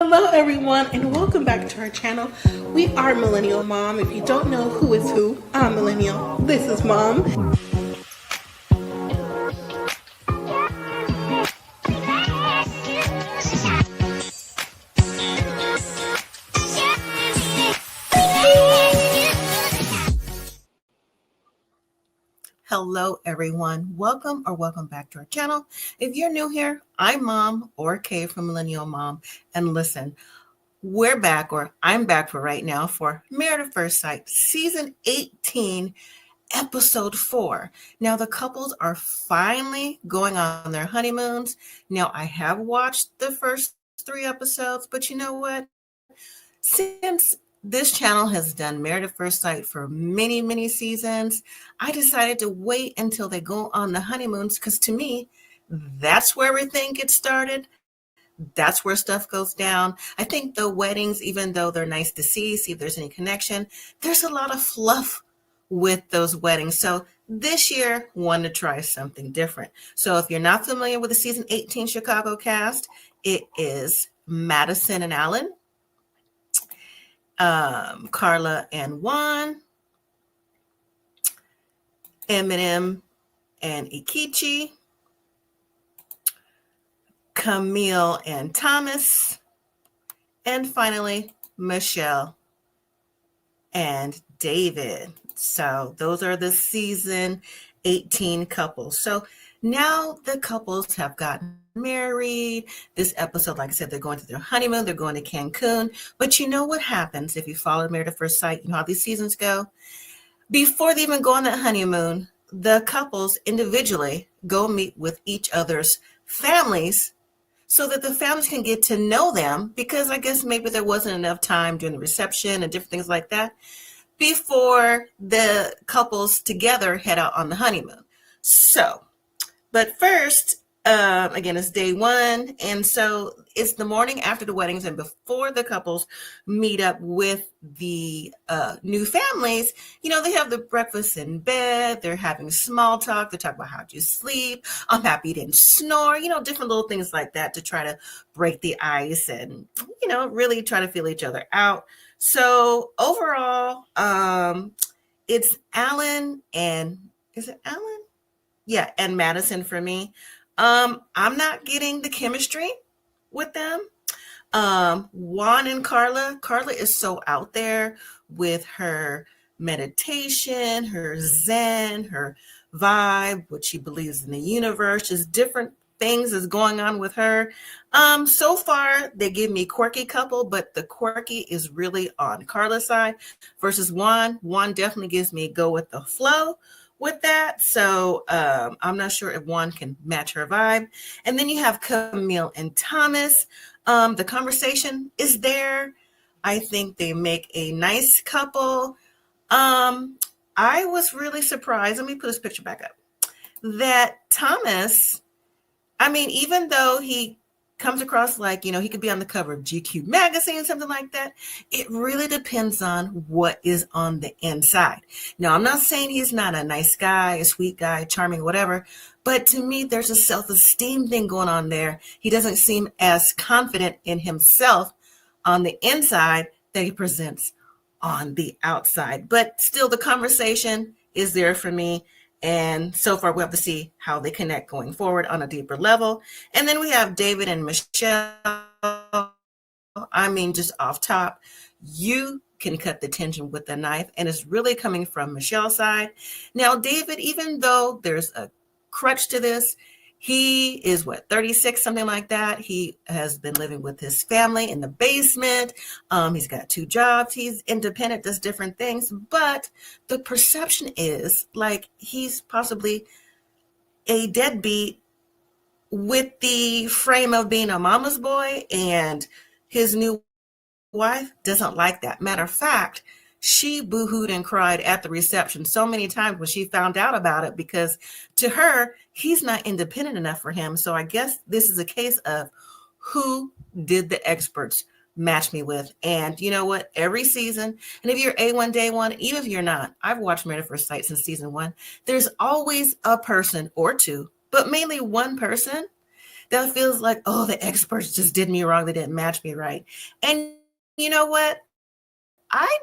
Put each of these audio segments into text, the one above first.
Hello everyone and welcome back to our channel. We are Millennial Mom. If you don't know who is who, I'm Millennial. This is Mom. Hello everyone, welcome back to our channel. If you're new here, I'm Mom or Kay from Millennial Mom, and listen, we're back, or I'm back for right now, for Married at First Sight season 18 episode 4. Now the couples are finally going on their honeymoons. Now I have watched the first 3 episodes, but you know what, since this channel has done Married at First Sight for many seasons, I decided to wait until they go on the honeymoons, because to me, that's where everything gets started. That's where stuff goes down. I think the weddings, even though they're nice to see if there's any connection, there's a lot of fluff with those weddings. So this year, wanted to try something different. So if you're not familiar with the season 18 Chicago cast, it is Madison and Allen, Karla and Juan, Emem and Ikechi, Camille and Thomas, and finally Michelle and David. So those are the season 18 couples. So now the couples have gotten married. This episode, like I said, they're going to their honeymoon. They're going to Cancun. But you know what happens if you follow Married at First Sight? You know how these seasons go? Before they even go on that honeymoon, the couples individually go meet with each other's families so that the families can get to know them, because I guess maybe there wasn't enough time during the reception and different things like that before the couples together head out on the honeymoon. So, but first, again, it's day 1. And so it's the morning after the weddings and before the couples meet up with the new families. You know, they have the breakfast in bed. They're having small talk. They talk about how'd you sleep. I'm happy you didn't snore. You know, different little things like that to try to break the ice and, you know, really try to feel each other out. So overall, it's Allen and, is it Allen? Yeah, and Madison for me. I'm not getting the chemistry with them. Juan and Karla is so out there with her meditation, her zen, her vibe, what she believes in the universe, just different things is going on with her. So far they give me quirky couple, but the quirky is really on Karla's side versus Juan. Juan definitely gives me go with the flow with that. So I'm not sure if Juan can match her vibe. And then you have Camille and Thomas. The conversation is there. I think they make a nice couple. I was really surprised. Let me put this picture back up. That Thomas, I mean, even though he comes across like, you know, he could be on the cover of GQ magazine, something like that, it really depends on what is on the inside. Now, I'm not saying he's not a nice guy, a sweet guy, charming, whatever, but to me, there's a self-esteem thing going on there. He doesn't seem as confident in himself on the inside that he presents on the outside. But still, the conversation is there for me. And so far, we have to see how they connect going forward on a deeper level. And then we have David and Michelle. I mean, just off top, you can cut the tension with a knife, and it's really coming from Michelle's side. Now, David, even though there's a crutch to this, he is 36, something like that. He has been living with his family in the basement. He's got 2 jobs. He's independent, does different things. But the perception is like he's possibly a deadbeat with the frame of being a mama's boy, and his new wife doesn't like that. Matter of fact, she boohooed and cried at the reception so many times when she found out about it, because to her, he's not independent enough for him. So I guess this is a case of who did the experts match me with? And you know what? Every season, and if you're A1 day 1, even if you're not, I've watched Married at First Sight since season 1. There's always a person or 2, but mainly one person that feels like, oh, the experts just did me wrong. They didn't match me right. And you know what? I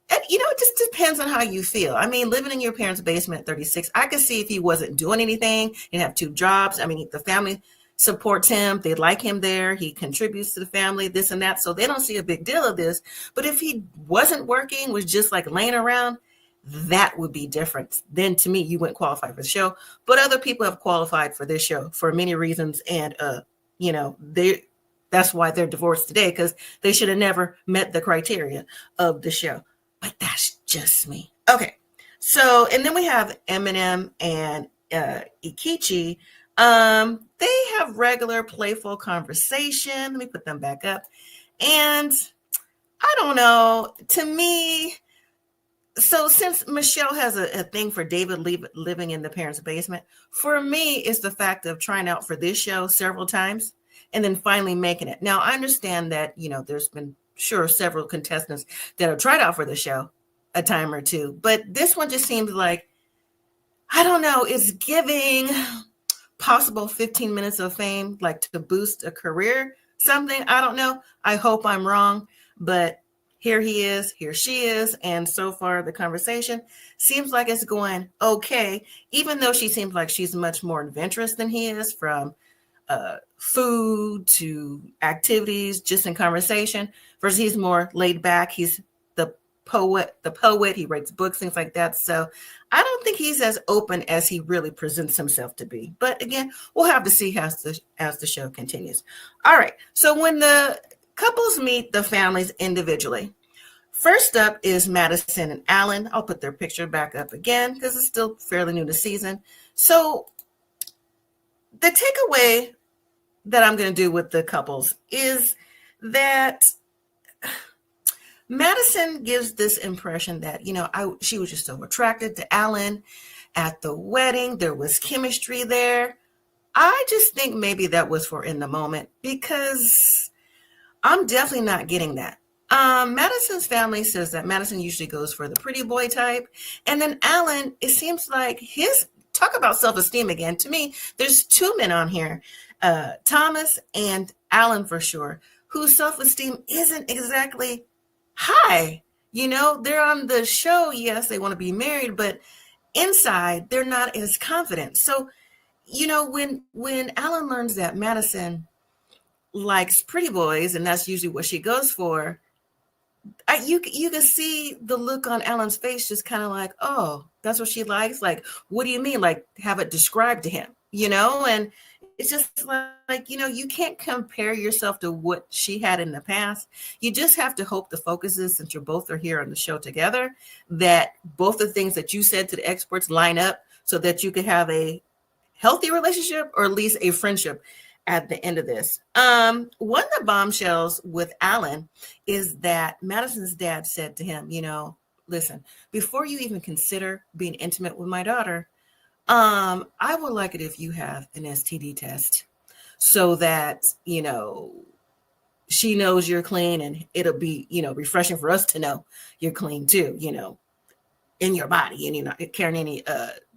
And it just depends on how you feel. I mean, living in your parents' basement at 36, I could see if he wasn't doing anything, he'd have 2 jobs. I mean, the family supports him, they like him there, he contributes to the family, this and that. So they don't see a big deal of this. But if he wasn't working, was just like laying around, that would be different. Then to me, you wouldn't qualify for the show. But other people have qualified for this show for many reasons. And that's why they're divorced today, because they should have never met the criteria of the show. But that's just me. Okay. So, and then we have Eminem and Ikechi. They have regular playful conversation. Let me put them back up. And I don't know, to me, so since Michelle has a thing for David living in the parents' basement, for me, it's the fact of trying out for this show several times and then finally making it. Now, I understand that, there's been several contestants that have tried out for the show a time or two, but this one just seems like, I don't know, it's giving possible 15 minutes of fame, like to boost a career, something. I don't know. I hope I'm wrong, but here he is, here she is. And so far the conversation seems like it's going okay, even though she seems like she's much more adventurous than he is, from food to activities, just in conversation, versus he's more laid back. He's the poet, he writes books, things like that. So I don't think he's as open as he really presents himself to be. But again, we'll have to see as the show continues. All right. So when the couples meet the families individually, first up is Madison and Allen. I'll put their picture back up again because it's still fairly new to season. So the takeaway that I'm going to do with the couples is that Madison gives this impression that, she was just so attracted to Allen at the wedding. There was chemistry there. I just think maybe that was for in the moment, because I'm definitely not getting that. Madison's family says that Madison usually goes for the pretty boy type. And then Allen, it seems like talk about self-esteem again. To me, there's 2 men on here, Thomas and Allen for sure, whose self-esteem isn't exactly high. They're on the show. Yes, they want to be married, but inside they're not as confident. So, when Allen learns that Madison likes pretty boys, and that's usually what she goes for, you can see the look on Allen's face, just kind of like, oh, that's what she likes. Like, what do you mean? Like, have it described to him, and it's just like, you can't compare yourself to what she had in the past. You just have to hope the focus is, since you're both are here on the show together, that both the things that you said to the experts line up so that you could have a healthy relationship, or at least a friendship at the end of this. One of the bombshells with Allen is that Madison's dad said to him, listen, before you even consider being intimate with my daughter, I would like it if you have an STD test, so that, she knows you're clean, and it'll be, refreshing for us to know you're clean too, in your body, and you're not carrying any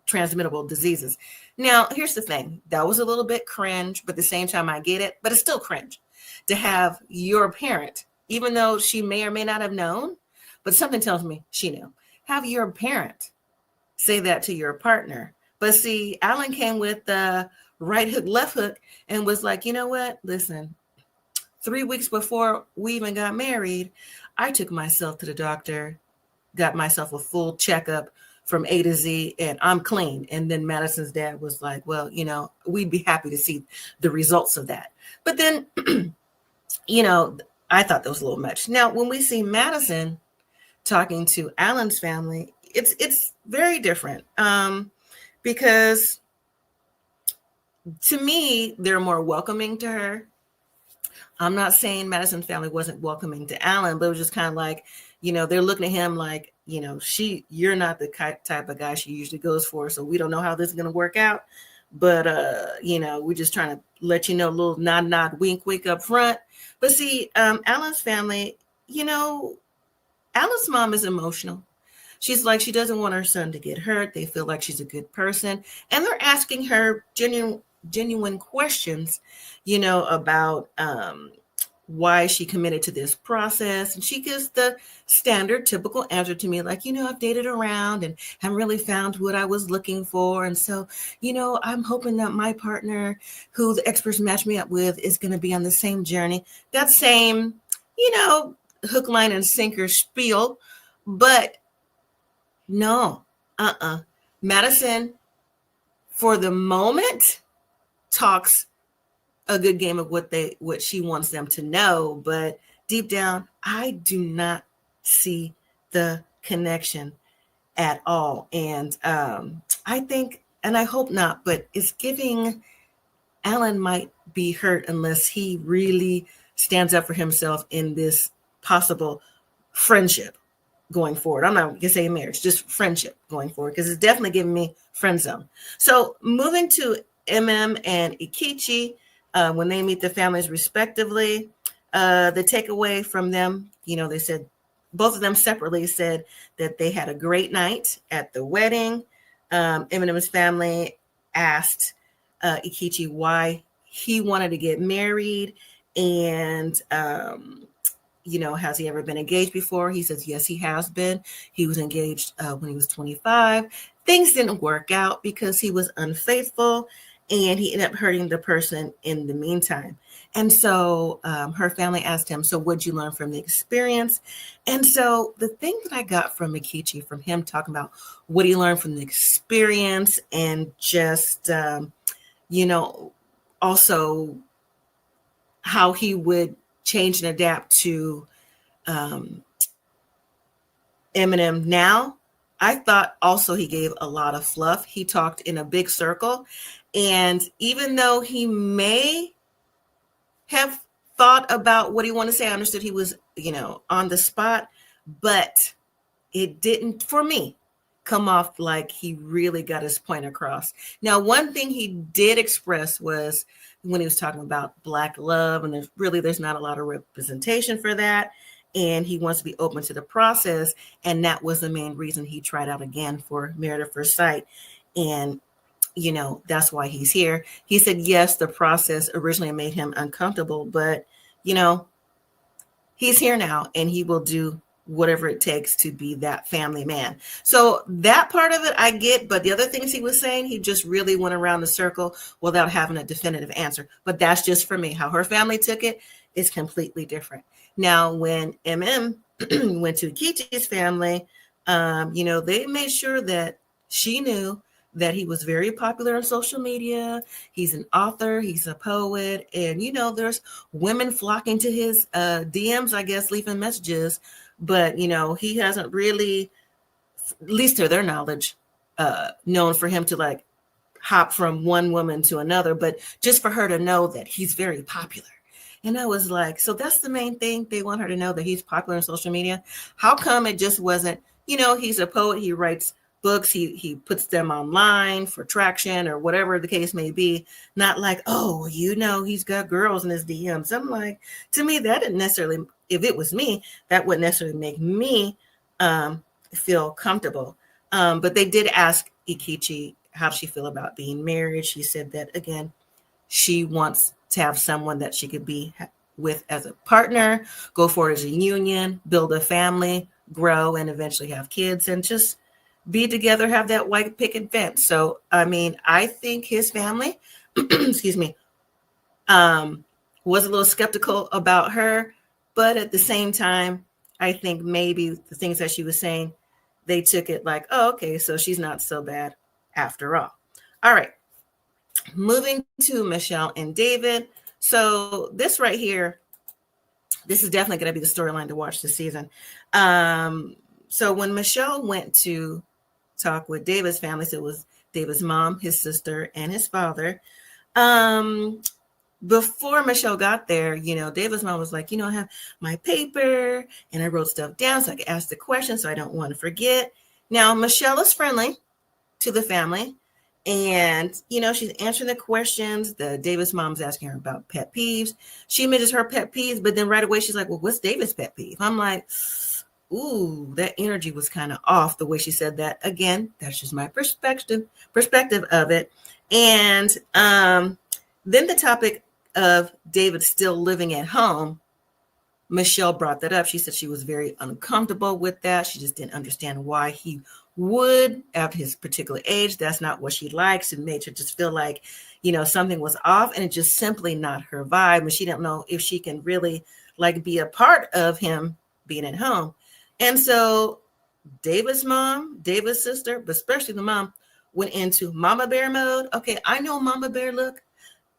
transmittable diseases. Now, here's the thing. That was a little bit cringe, but at the same time, I get it. But it's still cringe to have your parent, even though she may or may not have known, but something tells me she knew, have your parent say that to your partner. But see, Allen came with the right hook, left hook, and was like, you know what? Listen, 3 weeks before we even got married, I took myself to the doctor, got myself a full checkup from A to Z, and I'm clean. And then Madison's dad was like, well, we'd be happy to see the results of that. But then, I thought that was a little much. Now, when we see Madison talking to Allen's family, it's very different, because to me, they're more welcoming to her. I'm not saying Madison's family wasn't welcoming to Allen, but it was just kind of like, they're looking at him like, you're not the type of guy she usually goes for. So we don't know how this is going to work out. But, we're just trying to let you know, a little nod, wink, wink up front. But see, Allen's family, Allen's mom is emotional. She's like, she doesn't want her son to get hurt. They feel like she's a good person. And they're asking her genuine questions, about why she committed to this process. And she gives the standard typical answer to me, like, I've dated around and haven't really found what I was looking for. And so, I'm hoping that my partner, who the experts match me up with, is going to be on the same journey, that same, hook, line, and sinker spiel. But no, Madison, for the moment, talks a good game of what she wants them to know, but deep down, I do not see the connection at all. And I think, and I hope not, but it's giving Allen might be hurt unless he really stands up for himself in this possible friendship going forward. I'm not gonna say marriage, just friendship going forward, because it's definitely giving me friend zone. So moving to Emem and Ikechi, when they meet the families respectively, the takeaway from them, they said, both of them separately said that they had a great night at the wedding. Eminem's family asked Ikechi why he wanted to get married, and has he ever been engaged before? He says yes, he has been. He was engaged when he was 25. Things didn't work out because he was unfaithful, and he ended up hurting the person in the meantime. And so her family asked him, so what'd you learn from the experience? And so the thing that I got from Ikechi, from him talking about what he learned from the experience, and just, also how he would change and adapt to Eminem now, I thought also he gave a lot of fluff. He talked in a big circle. And even though he may have thought about what he wanted to say, I understood he was, on the spot, but it didn't, for me, come off like he really got his point across. Now, one thing he did express was when he was talking about Black love, and there's not a lot of representation for that. And he wants to be open to the process. And that was the main reason he tried out again for Married at First Sight. And, that's why he's here. He said, yes, the process originally made him uncomfortable, but, he's here now, and he will do whatever it takes to be that family man. So that part of it I get, but the other things he was saying, he just really went around the circle without having a definitive answer. But that's just for me. How her family took it is completely different. Now, when Emem went to Ikechi's family, they made sure that she knew that he was very popular on social media. He's an author, he's a poet, and there's women flocking to his DMs, I guess, leaving messages. But he hasn't really, at least to their knowledge, known for him to like hop from one woman to another, but just for her to know that he's very popular. And I was like, so that's the main thing. They want her to know that he's popular on social media. How come it just wasn't, he's a poet, he writes books, he puts them online for traction or whatever the case may be. Not like, oh, he's got girls in his DMs. I'm like, to me, that didn't necessarily, if it was me, that wouldn't necessarily make me feel comfortable. But they did ask Ikechi how she feel about being married. She said that, again, she wants to have someone that she could be with as a partner, go forward as a union, build a family, grow, and eventually have kids, and just be together, have that white picket fence. So, I think his family, excuse me, was a little skeptical about her, but at the same time, I think maybe the things that she was saying, they took it like, oh, okay, so she's not so bad after all. All right. Moving to Michelle and David. So this right here, this is definitely going to be the storyline to watch this season. So when Michelle went to talk with David's family, so it was David's mom, his sister, and his father. Before Michelle got there, David's mom was like, I have my paper and I wrote stuff down so I could ask the questions so I don't want to forget. Now, Michelle is friendly to the family. And, she's answering the questions. David's mom's asking her about pet peeves. She mentions her pet peeves, but then right away she's like, well, what's David's pet peeve? I'm like, ooh, that energy was kind of off the way she said that. Again, that's just my perspective of it. And then the topic of David still living at home, Michelle brought that up. She said she was very uncomfortable with that. She just didn't understand why he would at his particular age. That's not what she likes. It made her just feel like, something was off, and it's just simply not her vibe. And she didn't know if she can really like be a part of him being at home. And so David's mom, David's sister, but especially the mom, went into mama bear mode. Okay, I know mama bear look,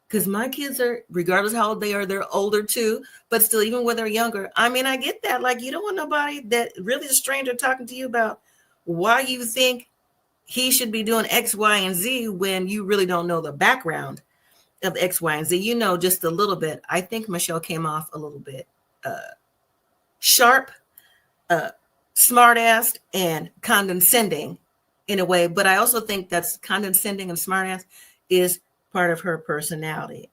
because my kids are, regardless how old they are, they're older too, but still, even when they're younger, I mean, I get that. Like, you don't want nobody that really a stranger talking to you about why you think he should be doing X, Y, and Z when you really don't know the background of X, Y, and Z. You know, just a little bit. I think Michelle came off a little bit sharp, smart-ass, and condescending in a way. But I also think that's condescending and smart-ass is part of her personality.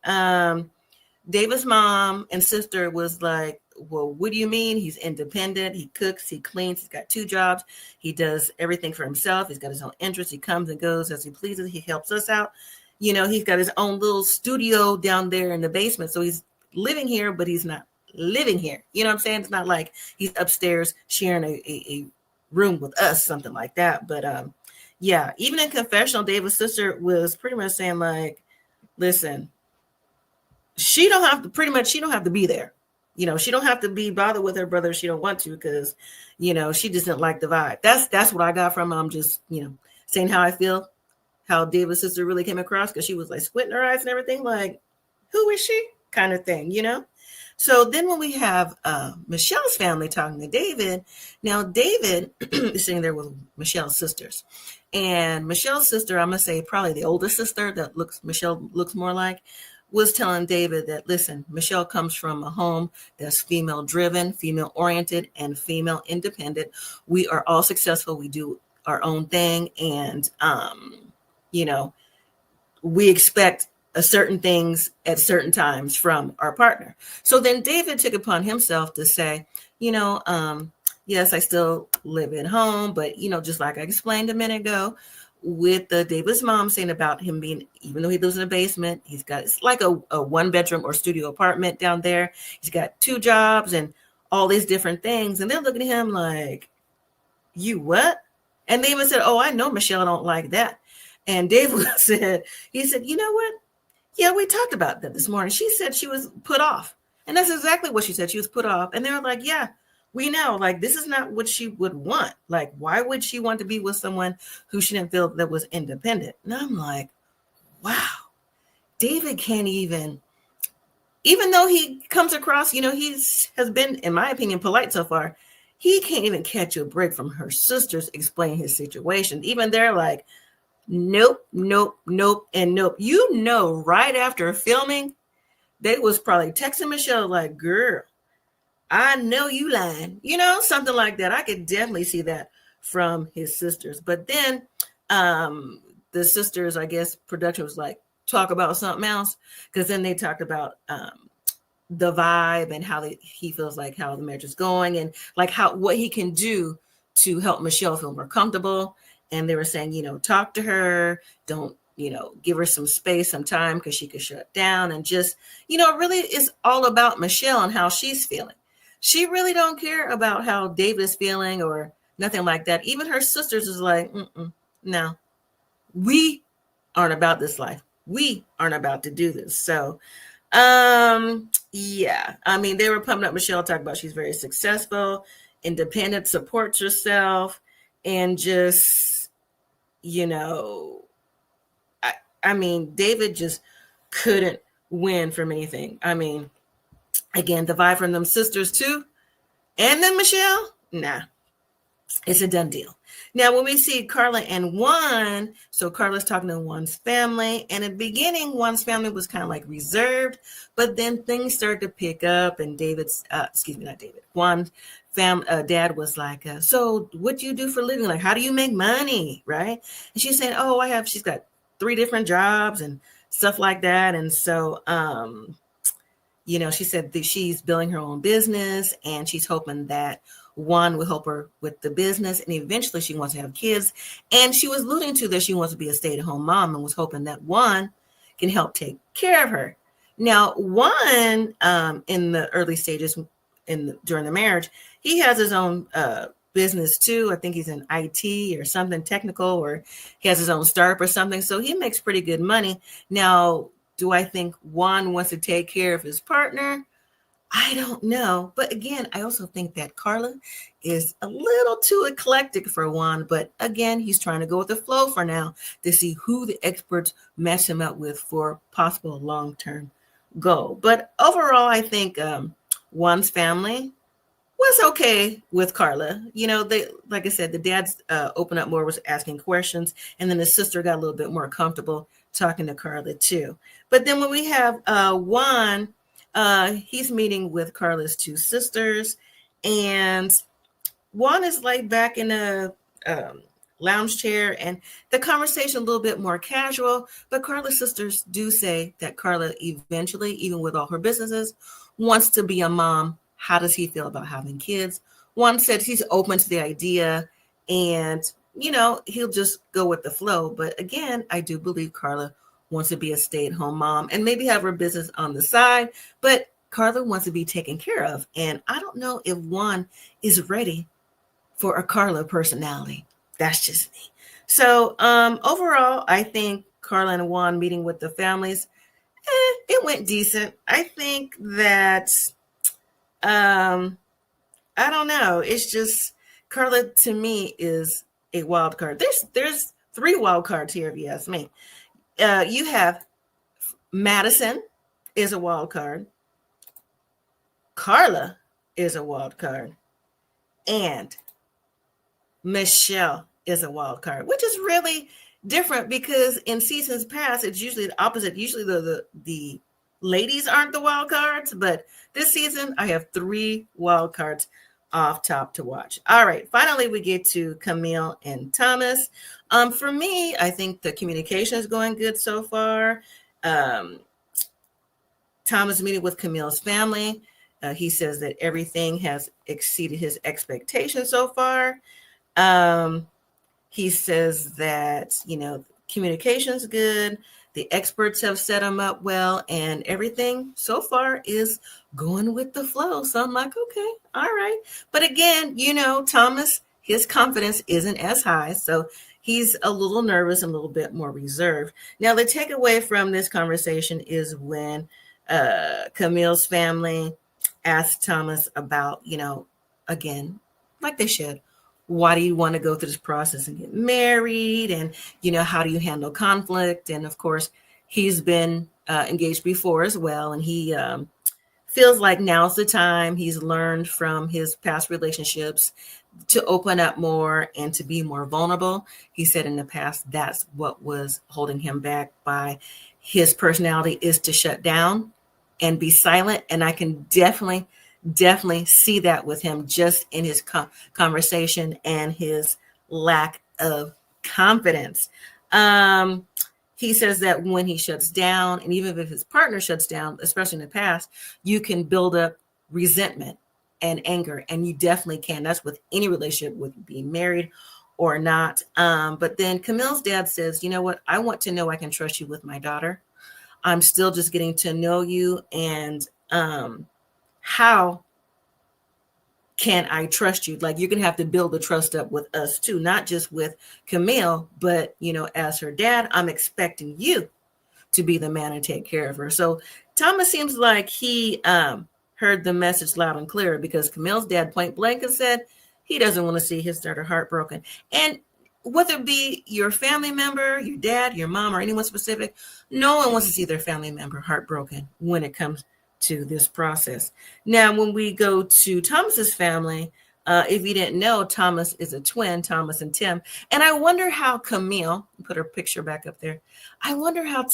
David's mom and sister was like, well, what do you mean? He's independent. He cooks, he cleans, he's got 2 jobs. He does everything for himself. He's got his own interests. He comes and goes as he pleases. He helps us out. He's got his own little studio down there in the basement. So he's living here, but he's not living here. You know what I'm saying? It's not like he's upstairs sharing a room with us, something like that. But yeah, even in confessional, David's sister was pretty much saying like, listen, she don't have to be there. She don't have to be bothered with her brother if she don't want to, because, she just didn't like the vibe. That's what I got from her. I'm just, saying how I feel, how David's sister really came across, because she was like squinting her eyes and everything, like, who is she? Kind of thing, So then when we have Michelle's family talking to David, now David is sitting there with Michelle's sisters. And Michelle's sister, I'm going to say probably the older sister that Michelle looks more like, was telling David that, listen, Michelle comes from a home that's female driven, female oriented, and female independent. We are all successful. We do our own thing. And, we expect certain things at certain times from our partner. So then David took upon himself to say, yes, I still live at home, but, just like I explained a minute ago, with David's mom saying about him being, even though he lives in a basement, it's like a 1-bedroom or studio apartment down there. He's got 2 jobs and all these different things. And they're looking at him like, you what? And they even said, oh, I know Michelle don't like that. And David said, you know what? Yeah, we talked about that this morning. She said she was put off. And that's exactly what she said. She was put off. And they were like, yeah, we know, like, this is not what she would want. Like, why would she want to be with someone who she didn't feel that was independent? And I'm like, wow, David can't even though he comes across, has been, in my opinion, polite so far, he can't even catch a break from her sisters explaining his situation. Even they're like, nope, nope, nope, and nope. Right after filming, they was probably texting Michelle like, girl, I know you lying, something like that. I could definitely see that from his sisters. But then the sisters, I guess production was like, talk about something else, because then they talked about the vibe and how he feels like how the marriage is going, and like what he can do to help Michelle feel more comfortable. And they were saying, talk to her, don't, give her some space, some time, because she could shut down, and just, really it's all about Michelle and how she's feeling. She really don't care about how David is feeling or nothing like that. Even her sisters is like, no, we aren't about this life. We aren't about to do this. So, yeah, I mean, they were pumping up Michelle, talking about she's very successful, independent, supports herself, and just, I mean, David just couldn't win from anything. I mean, again, the vibe from them sisters too. And then Michelle, nah, it's a done deal. Now, when we see Karla and Juan, so Karla's talking to Juan's family, and in the beginning, Juan's family was kind of like reserved, but then things started to pick up, and Juan's dad was like, so what do you do for a living? Like, how do you make money, right? And she's saying, oh, she's got 3 different jobs and stuff like that. And so, she said that she's building her own business, and she's hoping that Juan will help her with the business, and eventually she wants to have kids. And she was alluding to that she wants to be a stay-at-home mom and was hoping that Juan can help take care of her. Now, Juan, in the early stages during the marriage, he has his own business too. I think he's in IT or something technical, or he has his own startup or something. So he makes pretty good money. Now, do I think Juan wants to take care of his partner? I don't know. But again, I also think that Karla is a little too eclectic for Juan. But again, he's trying to go with the flow for now to see who the experts match him up with for possible long-term goal. But overall, I think Juan's family was okay with Karla. They, like I said, the dad's opened up more, was asking questions, and then the sister got a little bit more comfortable talking to Karla too. But then when we have Juan, he's meeting with Karla's two sisters, and Juan is like back in a lounge chair, and the conversation a little bit more casual. But Karla's sisters do say that Karla eventually, even with all her businesses, wants to be a mom. How does he feel about having kids? Juan said he's open to the idea, and he'll just go with the flow. But again, I do believe Karla wants to be a stay-at-home mom and maybe have her business on the side, but Karla wants to be taken care of. And I don't know if Juan is ready for a Karla personality. That's just me. So overall, I think Karla and Juan meeting with the families, it went decent. I think that, I don't know. It's just Karla to me is a wild card. There's 3 wild cards here, if you ask me. You have Madison is a wild card. Karla is a wild card. And Michelle is a wild card, which is really different because in seasons past, it's usually the opposite. Usually the ladies aren't the wild cards, but this season I have 3 wild cards off top to watch. All right, finally we get to Camille and Thomas. For me, I think the communication is going good so far. Thomas meeting with Camille's family. He says that everything has exceeded his expectations so far. He says that, communication's good. The experts have set him up well, and everything so far is going with the flow. So I'm like, okay, all right. But again, Thomas, his confidence isn't as high. So he's a little nervous and a little bit more reserved. Now, the takeaway from this conversation is when Camille's family asked Thomas about, again, like they should, why do you want to go through this process and get married? And, how do you handle conflict? And of course, he's been engaged before as well. And he feels like now's the time. He's learned from his past relationships to open up more and to be more vulnerable. He said in the past, that's what was holding him back by his personality is to shut down and be silent. And I can definitely see that with him just in his conversation and his lack of confidence. He says that when he shuts down, and even if his partner shuts down, especially in the past, you can build up resentment and anger, and you definitely can. That's with any relationship, with being married or not. But then Camille's dad says, you know what? I want to know I can trust you with my daughter. I'm still just getting to know you, and how can I trust you? Like, you're going to have to build the trust up with us too, not just with Camille, but, as her dad, I'm expecting you to be the man and take care of her. So Thomas seems like he heard the message loud and clear, because Camille's dad point blank and said he doesn't want to see his daughter heartbroken. And whether it be your family member, your dad, your mom, or anyone specific, no one wants to see their family member heartbroken when it comes to this process. Now, when we go to Thomas's family, if you didn't know, Thomas is a twin, Thomas and Tim. And I wonder how Camille, put her picture back up there, I wonder how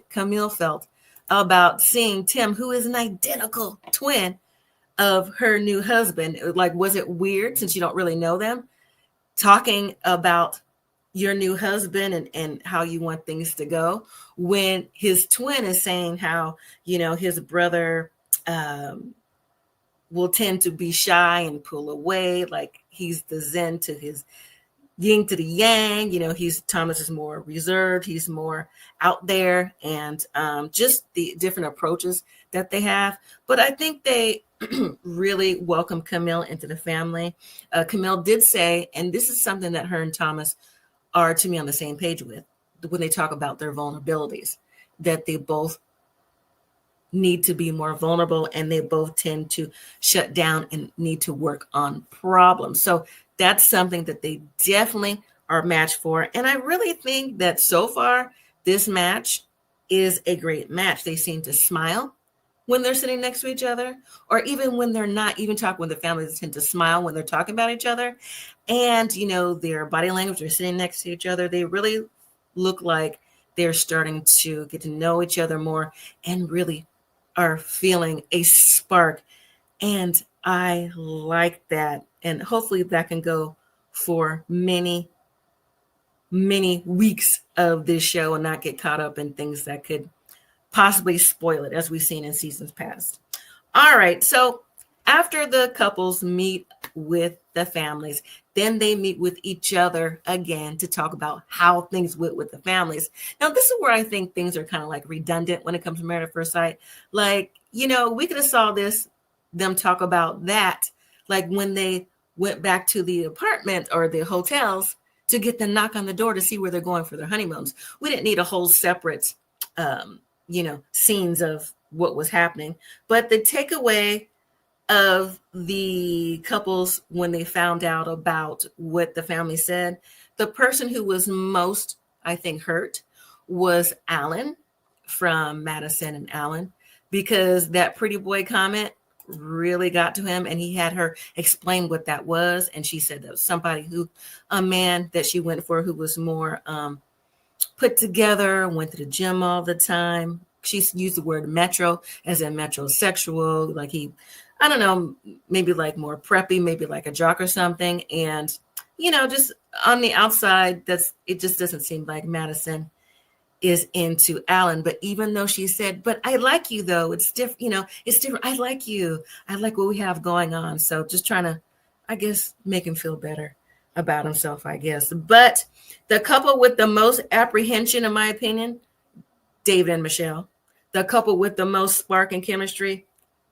Camille felt about seeing Tim, who is an identical twin of her new husband. Like, was it weird, since you don't really know them, talking about your new husband and how you want things to go, when his twin is saying how, his brother will tend to be shy and pull away, like he's the zen to his yin to the yang. Thomas is more reserved, he's more out there, and just the different approaches that they have. But I think they really welcome Camille into the family. Camille did say, and this is something that her and Thomas are, to me, on the same page with, when they talk about their vulnerabilities, that they both need to be more vulnerable, and they both tend to shut down and need to work on problems. So that's something that they definitely are matched for. And I really think that so far, this match is a great match. They seem to smile when they're sitting next to each other, or even when they're not, even talking with the families tend to smile when they're talking about each other. And, their body language, they're sitting next to each other. They really look like they're starting to get to know each other more and really are feeling a spark. And I like that. And hopefully that can go for many, many weeks of this show and not get caught up in things that could possibly spoil it, as we've seen in seasons past. All right. So after the couples meet with the families, then they meet with each other again to talk about how things went with the families. Now, this is where I think things are kind of like redundant when it comes to Married at First Sight. Like, we could have saw them talk about that, like when they went back to the apartment or the hotels to get the knock on the door to see where they're going for their honeymoons. We didn't need a whole separate, scenes of what was happening. But the takeaway of the couples, when they found out about what the family said, the person who was most, I think, hurt was Allen from Madison and Allen, because that pretty boy comment really got to him, and he had her explain what that was. And she said that was somebody a man that she went for, who was more put together, went to the gym all the time. She used the word metro as in metrosexual, like I don't know, maybe like more preppy, maybe like a jock or something. And, just on the outside, it just doesn't seem like Madison is into Allen. But even though she said, but I like you though, it's different, it's different. I like you. I like what we have going on. So just trying to, I guess, make him feel better about himself, I guess. But the couple with the most apprehension, in my opinion, David and Michelle. The couple with the most spark and chemistry,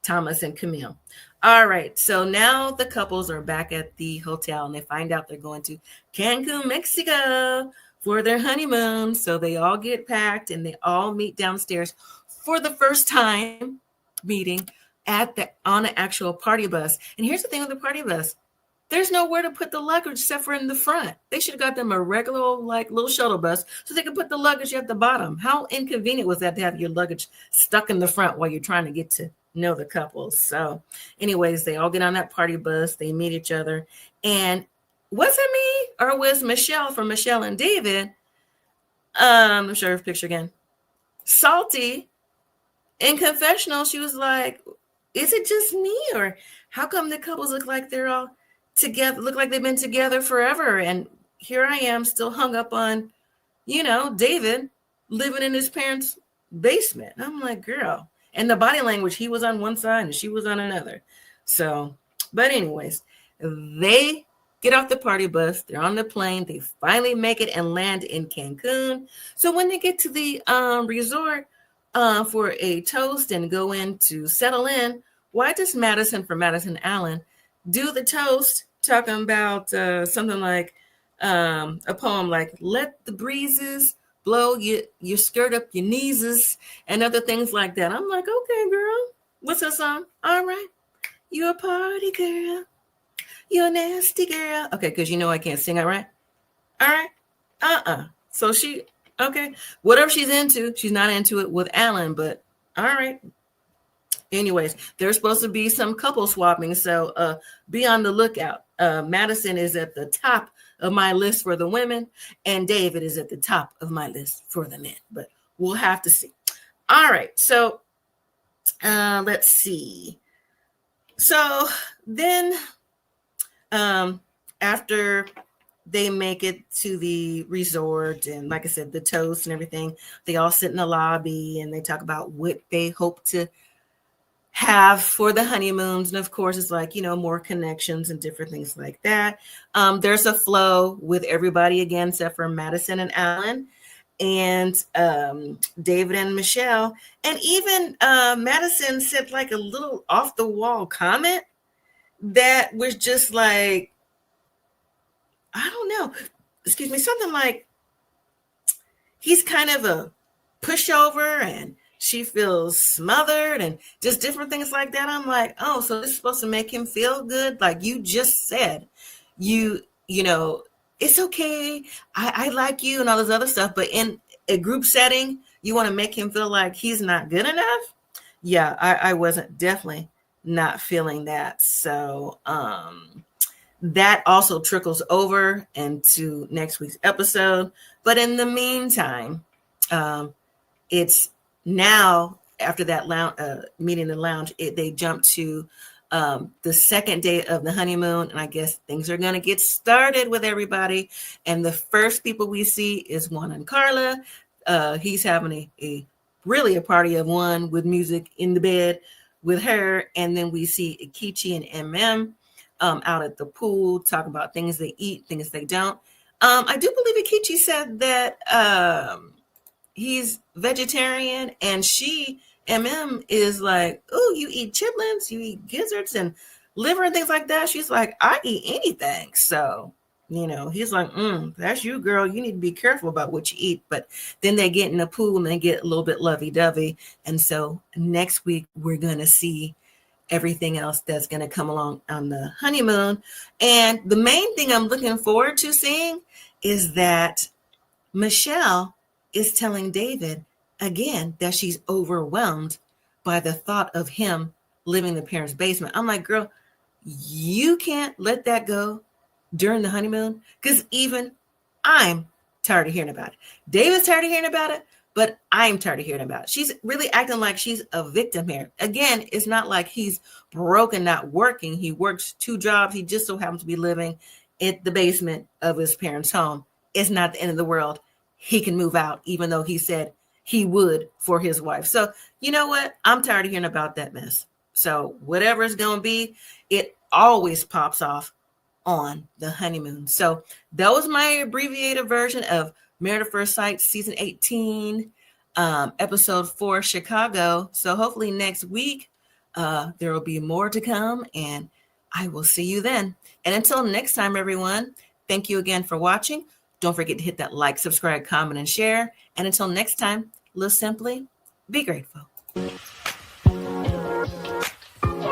Thomas and Camille. All right. So now the couples are back at the hotel, and they find out they're going to Cancun, Mexico for their honeymoon. So they all get packed and they all meet downstairs for the first time meeting on an actual party bus. And here's the thing with the party bus. There's nowhere to put the luggage except for in the front. They should have got them a regular, like, little shuttle bus so they could put the luggage at the bottom. How inconvenient was that to have your luggage stuck in the front while you're trying to get to know the couple? So anyways, they all get on that party bus. They meet each other. And was it me or was Michelle from Michelle and David? Let me show her picture again. Salty in confessional. She was like, is it just me, or how come the couples look like they're all together, look like they've been together forever? And here I am still hung up on, David living in his parents' basement. I'm like, girl. And the body language, he was on one side and she was on another. So, but anyways, they get off the party bus. They're on the plane. They finally make it and land in Cancun. So when they get to the resort for a toast and go in to settle in, why does Madison from Madison Allen do the toast talking about something like a poem like "Let the breezes blow your skirt up your knees" and other things like that? I'm like, okay, girl, what's that song? All right, you a party girl, you a nasty girl. Okay, because I can't sing. All right, So okay, whatever she's into, she's not into it with Alan, but all right. Anyways, there's supposed to be some couple swapping, so be on the lookout. Madison is at the top of my list for the women, and David is at the top of my list for the men, but we'll have to see. All right, so let's see. So then after they make it to the resort, and like I said, the toast and everything, they all sit in the lobby and they talk about what they hope to have for the honeymoons. And of course, it's like, more connections and different things like that. There's a flow with everybody again, except for Madison and Allen and David and Michelle. And even Madison said like a little off the wall comment that was just like, I don't know, excuse me, something like he's kind of a pushover and she feels smothered and just different things like that. I'm like, oh, so this is supposed to make him feel good? Like you just said, you know, it's okay. I like you and all this other stuff. But in a group setting, you want to make him feel like he's not good enough. Yeah, I wasn't definitely not feeling that. So that also trickles over into next week's episode. But in the meantime, it's now after that meeting in the lounge, they jump to the second day of the honeymoon. And I guess things are going to get started with everybody. And the first people we see is Juan and Karla. He's having a party of one with music in the bed with her. And then we see Ikechi and Emem out at the pool, talking about things they eat, things they don't. I do believe Ikechi said that he's vegetarian, and Emem is like, oh, you eat chitlins, you eat gizzards and liver and things like that. She's like, I eat anything. So, he's like, that's you, girl. You need to be careful about what you eat. But then they get in the pool and they get a little bit lovey-dovey. And so next week, we're going to see everything else that's going to come along on the honeymoon. And the main thing I'm looking forward to seeing is that Michelle is telling David again that she's overwhelmed by the thought of him living in the parents' basement. I'm like, girl, you can't let that go during the honeymoon, because even I'm tired of hearing about it. David's tired of hearing about it, but I'm tired of hearing about it. She's really acting like she's a victim here. Again, it's not like he's broken, not working. He works 2 jobs. He just so happens to be living in the basement of his parents' home. It's not the end of the world. He can move out, even though he said he would for his wife. So you know what? I'm tired of hearing about that mess. So whatever it's going to be, it always pops off on the honeymoon. So that was my abbreviated version of Married at First Sight, season 18, episode 4, Chicago. So hopefully next week, there will be more to come, and I will see you then. And until next time, everyone, thank you again for watching. Don't forget to hit that like, subscribe, comment, and share. And until next time, live simply, be grateful.